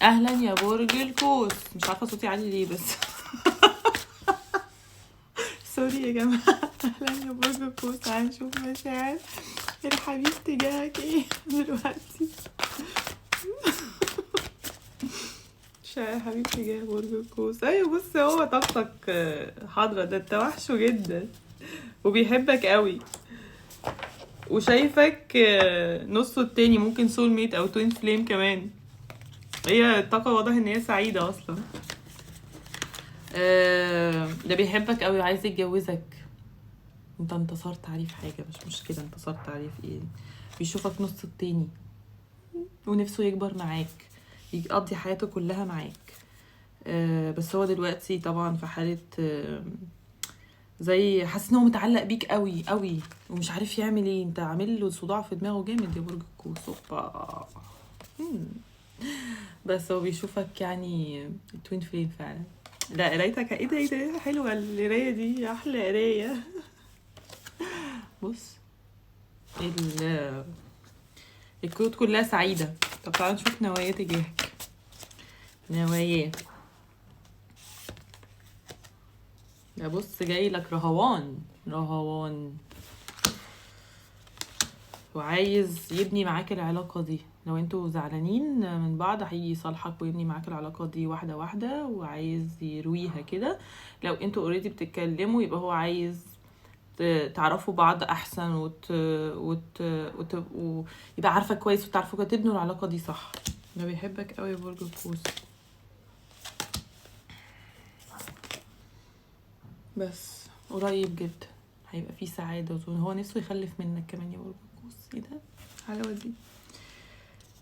اهلا يا برج القوس. مش عارفه صوتي عالي ليه بس سوري يا جماعه. اهلا يا برج القوس، تعالى نشوف مشاعر الحبيب تجاهك ايه دلوقتي. مشاعر الحبيب تجاه برج القوس. ايوه بص، هو طاقتك حاضره، ده انت وحشه جدا وبيحبك قوي وشايفك نصه التاني، ممكن سول ميت او توين فليم كمان. هي الطاقة واضح ان هي سعيدة اصلا. ده بيحبك قوي وعايز يتجوزك. انت انتصرت عليه في حاجة، مش مشكلة انتصرت عليه في ايه. بيشوفك نص التاني ونفسه يكبر معاك، يقضي حياته كلها معاك. بس هو دلوقتي طبعا في حالة زي حاسس ان هو متعلق بيك قوي قوي ومش عارف يعمل ايه. انت عامل له صداع في دماغه جامد يا برج القوس. اوبا. بس هو بيشوفك يعني توين فليم فعلا. لا قرايتك ايه ده، ايه ده، حلوه القرايه دي، احلى قرايه. بص الكروت كلها سعيده. طب تعالى نشوف نوايا تجاهك. نوايا ده بص جاي لك رهوان رهوان، وعايز يبني معاك العلاقة دي. لو انتوا زعلانين من بعض هيجي يصالحك ويبني معاك العلاقة دي واحدة واحدة، وعايز يرويها كده. لو انتوا اوريدي بتتكلموا يبقى هو عايز تعرفوا بعض احسن وتبقوا يبقى عارفة كويس وتعرفوا كده تبنوا العلاقة دي صح. ده بيحبك قوي يا برج القوس. بس قريب جدا هيبقى فيه سعادة، هو نفسه يخلف منك كمان يا برج القوس. ايه ده الحلاوة دي.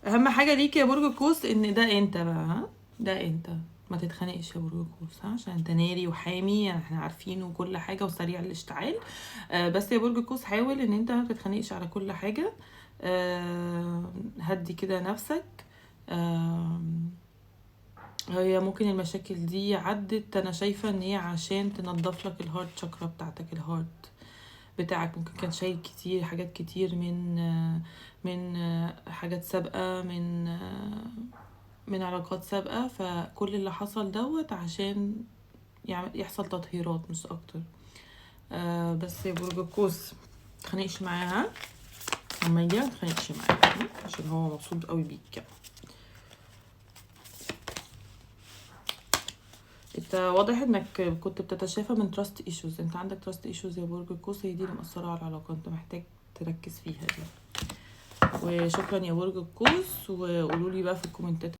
اهم حاجه ليك يا برج القوس ان ده انت بقى، ها ده انت. ما تتخانقش يا برج القوس، ها، عشان انت ناري وحامي يعني احنا عارفين وكل حاجه وسريع الاشتعال. بس يا برج القوس حاول ان انت ما تتخانقش على كل حاجه. هدي كده نفسك. آه هي ممكن المشاكل دي عدت، انا شايفه ان هي عشان تنظف لك الهارت شاكرا بتاعتك. الهارت بتاعك ممكن كان شايل كتير حاجات كتير من حاجات سابقة، من علاقات سابقة. فكل اللي حصل دوت عشان يحصل تطهيرات مش اكتر. بس يا برج القوس متخانقش معاها لما يجي، متخانقش معاها عشان هو مبسوط قوي بيك. انت واضح انك كنت بتتشافى من تراست ايشوز. انت عندك تراست ايشوز يا برج القوس، هي دي اللي مأثرة على العلاقة، انت محتاج تركز فيها دي. وشكرا يا برج القوس، وقولوا لي بقى في الكومنتات